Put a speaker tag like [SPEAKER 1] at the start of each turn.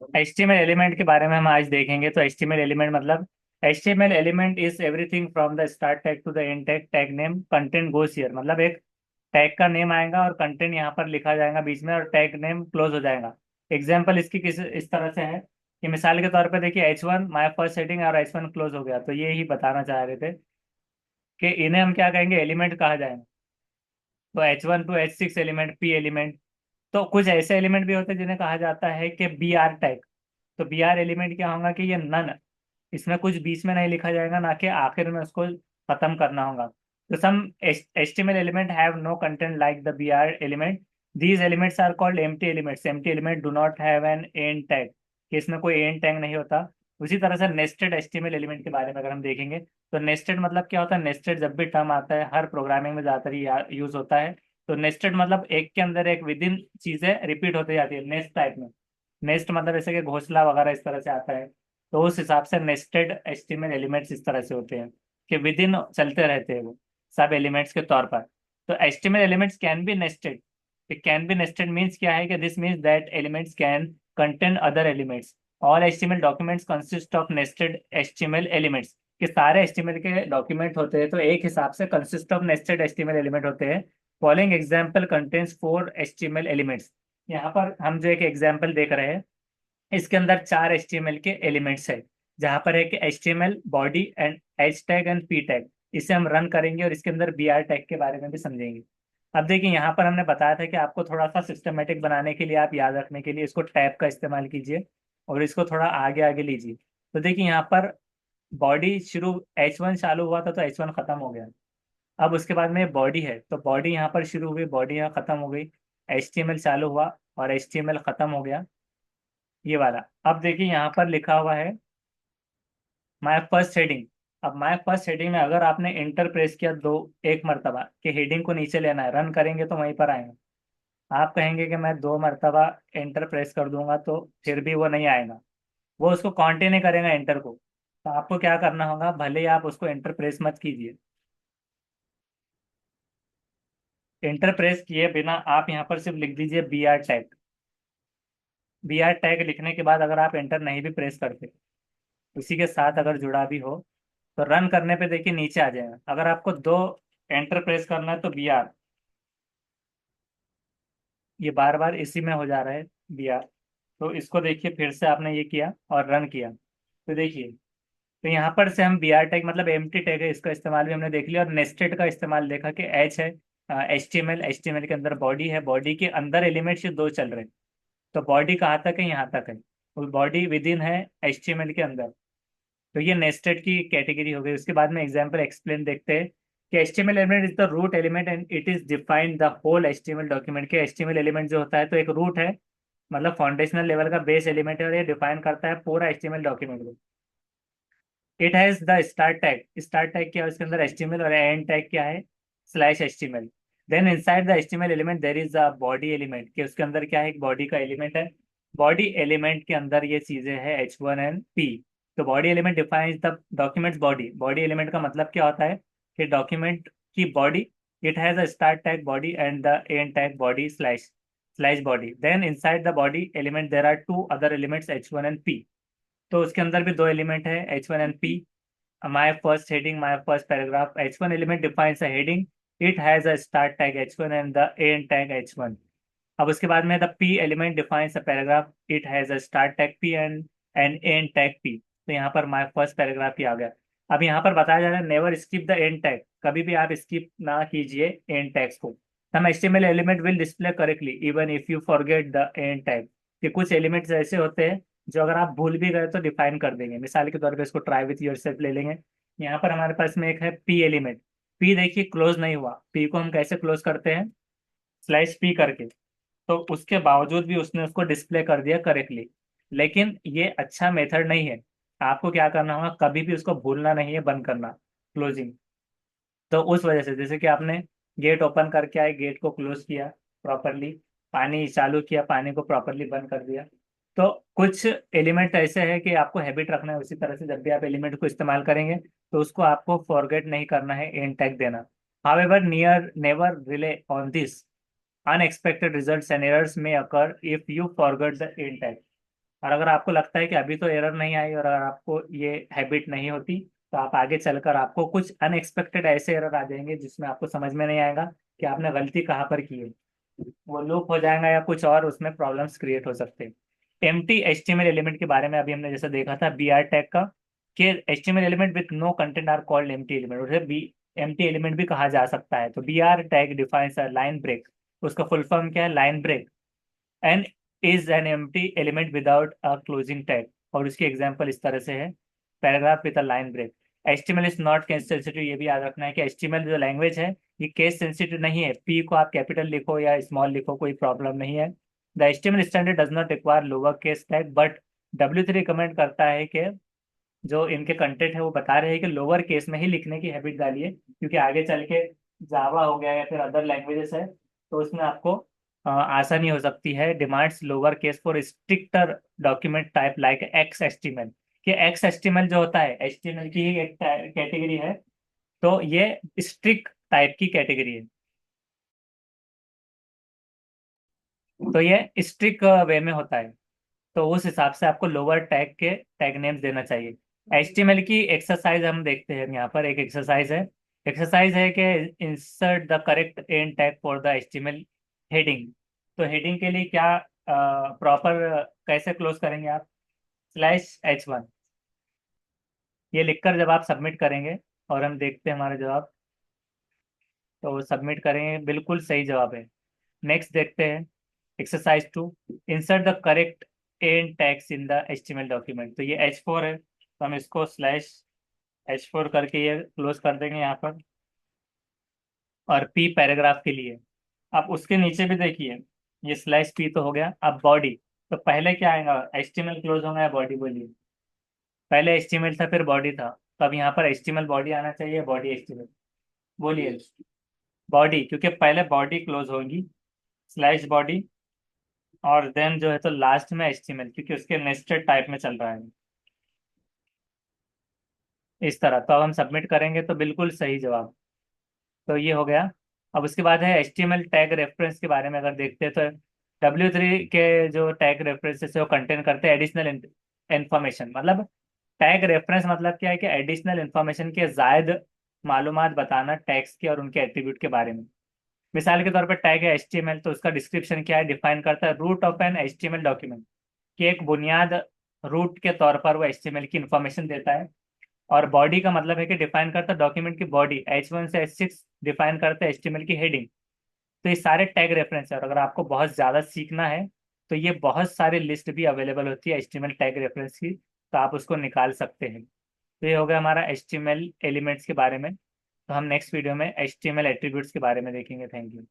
[SPEAKER 1] HTML element के बारे में हम आज देखेंगे। तो HTML एलिमेंट मतलब HTML element is everything from the start tag to the end tag. Tag name content goes here, मतलब एक टैग का नेम आएगा और कंटेंट यहाँ पर लिखा जाएगा बीच में और टैग नेम क्लोज हो जाएगा। एग्जाम्पल इसकी किस इस तरह से है कि मिसाल के तौर पे देखिए H1 माय फर्स्ट हेडिंग और H1 क्लोज हो गया, तो ये ही बताना चाह रहे थे कि इन्हें हम क्या कहेंगे, एलिमेंट कहा जाएगा। तो H1 to H6 element, P element. तो कुछ ऐसे एलिमेंट भी होते हैं जिन्हें कहा जाता है कि BR टैग। तो BR एलिमेंट क्या होगा कि ये नन, इसमें कुछ बीच में नहीं लिखा जाएगा, ना कि आखिर में उसको खत्म करना होगा। तो सम HTML element have no content like the BR element. These elements are called empty elements. Empty element do not have an end tag, कि इसमें कोई एंड टैग नहीं होता। उसी तरह से नेस्टेड HTML एलिमेंट के बारे में अगर हम देखेंगे, तो नेस्टेड मतलब क्या होता है। नेस्टेड जब भी टर्म आता है हर प्रोग्रामिंग में ज्यादातर यूज होता है। तो नेस्टेड मतलब एक के अंदर एक विद इन चीजें रिपीट होती जाती है नेस्ट टाइप में। नेस्ट मतलब जैसे कि घोंसला वगैरह इस तरह से आता है। तो उस हिसाब से नेस्टेड HTML एलिमेंट्स इस तरह से होते हैं कि विद इन चलते रहते हैं वो सब एलिमेंट्स के तौर पर। तो HTML elements can be nested. Can be nested means क्या है कि this means that elements can contain other elements. All HTML documents consist of nested HTML elements. कि सारे HTML के डॉक्यूमेंट होते हैं तो एक हिसाब से consist of nested HTML element होते हैं। Following example contains 4 HTML elements. यहाँ पर हम जो एक एग्जाम्पल देख रहे हैं, इसके अंदर 4 HTML के एलिमेंट्स है। जहां पर है कि HTML body and H tag and P tag. इसे हम रन करेंगे और इसके अंदर BR टैग के बारे में भी समझेंगे। अब देखिए यहाँ पर हमने बताया था कि आपको थोड़ा सा सिस्टमेटिक बनाने के लिए, आप याद रखने के लिए इसको टैब का इस्तेमाल कीजिए और इसको थोड़ा आगे आगे लीजिए। तो देखिए यहाँ पर बॉडी शुरू H1 चालू हुआ था तो H1 खत्म हो गया। अब उसके बाद में बॉडी है तो बॉडी यहाँ पर शुरू हुई, बॉडी यहाँ खत्म हो गई। HTML चालू हुआ और HTML खत्म हो गया, ये वाला। अब देखिए यहाँ पर लिखा हुआ है माय फर्स्ट हेडिंग। अब माय फर्स्ट हेडिंग में अगर आपने इंटर प्रेस किया दो एक मरतबा कि हेडिंग को नीचे लेना है, रन करेंगे तो वहीं पर आएगा। आप कहेंगे कि मैं 2 मरतबा इंटर प्रेस कर दूंगा तो फिर भी वो नहीं आएगा, वो उसको काउंट ही नहीं करेगा इंटर को। तो आपको क्या करना होगा, भले ही आप उसको इंटर प्रेस मत कीजिए, इंटर प्रेस किए बिना आप यहाँ पर सिर्फ लिख दीजिए BR टैग। BR टैग लिखने के बाद अगर आप इंटर नहीं भी प्रेस करते, उसी के साथ अगर जुड़ा भी हो, तो रन करने पे देखिए नीचे आ जाएगा। अगर आपको दो एंटर प्रेस करना है तो BR, ये बार बार इसी में हो जा रहा है BR। तो इसको देखिए फिर से आपने ये किया और रन किया, तो देखिए। तो यहाँ पर से हम BR टैग मतलब एम्प्टी टैग है, इसका इस्तेमाल भी हमने देख लिया। और नेस्टेड का इस्तेमाल देखा कि H है HTML के अंदर बॉडी है, बॉडी के अंदर एलिमेंट्स ये दो चल रहे हैं। तो बॉडी कहाँ तक है, यहाँ तक है। वो बॉडी विद इन है HTML के अंदर। तो ये नेस्टेड की कैटेगरी हो गई। उसके बाद में एग्जाम्पल एक्सप्लेन देखते हैं कि HTML element is the root element and it is defined the whole HTML document. के HTML एलिमेंट जो होता है तो एक रूट है, मतलब फाउंडेशनल लेवल का बेस एलिमेंट है और ये डिफाइन करता है पूरा HTML डॉक्यूमेंट को। It has the start tag. Start tag क्या है उसके अंदर HTML, और एंड टैग क्या है /HTML। Then inside the HTML element there is a body element, कि उसके अंदर क्या है, एक बॉडी का एलिमेंट है। बॉडी एलिमेंट के अंदर ये चीजें हैं H1 एंड P। तो body element defines the document's body. Body element का मतलब क्या होता है कि डॉक्यूमेंट की body. It has a start tag body and the end tag body slash body. Then inside the body element there are 2 other elements H1 and P। तो उसके अंदर भी दो एलिमेंट है H1 and P। My first heading, my first paragraph. H1 element defines a heading, it has a start tag H1 and the end tag H1। अब उसके बाद में the P element defines a paragraph, it has a start tag P and an end tag P। तो यहाँ पर my first paragraph ही आ गया। अब यहाँ पर बताया जा रहा है never skip the end tag. कभी भी आप स्किप ना कीजिए एंड टैग्स को। हम HTML element will display correctly even if you forget the end tag. कि कुछ एलिमेंट्स ऐसे होते हैं जो अगर आप भूल भी गए तो डिफाइन कर देंगे। मिसाल के तौर पे इसको ट्राई विथ योरसेल्फ ले लेंगे। यहाँ पर हमारे पास में एक है P एलिमेंट। P देखिए क्लोज नहीं हुआ, P को हम कैसे क्लोज करते हैं, /P करके। तो उसके बावजूद भी उसने उसको डिस्प्ले कर दिया करेक्टली। लेकिन ये अच्छा मेथड नहीं है। आपको क्या करना होगा, कभी भी उसको भूलना नहीं है बंद करना, क्लोजिंग। तो उस वजह से जैसे कि आपने गेट ओपन करके आए, गेट को क्लोज किया प्रॉपरली, पानी चालू किया, पानी को प्रॉपरली बंद कर दिया। तो कुछ एलिमेंट ऐसे है कि आपको हैबिट रखना है उसी तरह से, जब भी आप एलिमेंट को इस्तेमाल करेंगे तो उसको आपको फॉरगेट नहीं करना है एंड टैग देना। However near never rely on this. Unexpected results and errors may occur if you forget the end tag. और अगर आपको लगता है कि अभी तो एरर नहीं आई और अगर आपको ये हैबिट नहीं होती, तो आप आगे चलकर आपको कुछ अनएक्सपेक्टेड ऐसे एरर आ जाएंगे जिसमें आपको समझ में नहीं आएगा कि आपने गलती कहाँ पर की है। वो लूप हो जाएगा या कुछ और उसमें प्रॉब्लम्स क्रिएट हो सकते हैं। एम्प्टी एचटीएमएल एलिमेंट के बारे में अभी हमने जैसे देखा था बी आर टैग का, कि HTML element with no content are called empty element, उसे बी एम्प्टी एलिमेंट भी कहा जा सकता है। तो B R tag defines a line break, उसका फुल फॉर्म क्या है, line break, an is an empty element without a closing tag. और उसकी एग्जांपल इस तरह से है, paragraph with a line break. HTML is not case sensitive, ये भी याद रखना है कि एचटीएमएल जो लैंग्वेज है ये केस सेंसिटिव नहीं है, पी को आप कैपिटल लिखो या स्मॉल लिखो कोई प्रॉब्लम नहीं है। The HTML standard does not require lower case tag, but W3 recommend करता है कि जो इनके कंटेंट है वो बता रहे हैं कि लोअर केस में ही लिखने की हैबिट डालिए, क्योंकि आगे चल के जावा हो गया या फिर अदर लैंग्वेजेस है तो उसमें आपको आसानी हो सकती है। Demands lower case for stricter document type like x HTML, कि एक्स एचटीएमएल जो होता है एचटीएमएल की ही एक कैटेगरी है, तो ये स्ट्रिक्ट टाइप की कैटेगरी है। तो ये स्ट्रिक्ट वे में होता है, तो उस हिसाब से आपको लोअर टैग के टैग नेम्स देना चाहिए। HTML की एक्सरसाइज हम देखते हैं, यहाँ पर एक एक्सरसाइज है कि insert the correct and tag for the HTML heading. तो हेडिंग के लिए क्या प्रॉपर कैसे क्लोज करेंगे आप, /H1, ये लिखकर जब आप सबमिट करेंगे और हम देखते हैं हमारा जवाब, तो सबमिट करेंगे, बिल्कुल सही जवाब है। नेक्स्ट देखते हैं exercise 2, insert the correct and tags in the HTML document. तो ये H4 है, तो हम इसको /H4 करके ये क्लोज कर देंगे यहाँ पर। और P पैराग्राफ के लिए, अब उसके नीचे भी देखिए, ये /P तो हो गया। अब बॉडी, तो पहले क्या आएगा, HTML क्लोज होगा या बॉडी, बोलिए। पहले HTML था फिर बॉडी था, तो अब यहाँ पर HTML बॉडी आना चाहिए, बॉडी HTML, बोलिए। बॉडी, क्योंकि पहले बॉडी क्लोज होगी, /बॉडी, और देन जो है तो लास्ट में HTML, क्योंकि उसके नेस्टेड टाइप में चल रहा है इस तरह। तो अब हम सबमिट करेंगे तो बिल्कुल सही जवाब, तो ये हो गया। अब उसके बाद है HTML टैग रेफरेंस के बारे में अगर देखते हैं, तो W3 के जो टैग रेफरेंसेस है वो कंटेन करते हैं एडिशनल इंफॉर्मेशन। मतलब टैग रेफरेंस मतलब क्या है कि एडिशनल इंफॉर्मेशन के जायद मालूमात बताना टैग्स के और उनके एट्रीब्यूट के बारे में। मिसाल के तौर पर टैग है HTML, तो उसका डिस्क्रिप्शन क्या है, डिफाइन करता है root of an HTML document, कि एक बुनियाद रूट के तौर पर वो HTML की इंफॉर्मेशन देता है। और बॉडी का मतलब है कि डिफाइन करता है डॉक्यूमेंट की बॉडी, H1 से H6 डिफाइन करता है HTML की हेडिंग। तो ये सारे टैग रेफरेंस है, और अगर आपको बहुत ज़्यादा सीखना है तो ये बहुत सारी लिस्ट भी अवेलेबल होती है HTML टैग रेफरेंस की, तो आप उसको निकाल सकते हैं। तो ये हो गया हमारा HTML एलिमेंट्स के बारे में। तो हम नेक्स्ट वीडियो में HTML एट्रीब्यूट्स के बारे में देखेंगे। Thank you.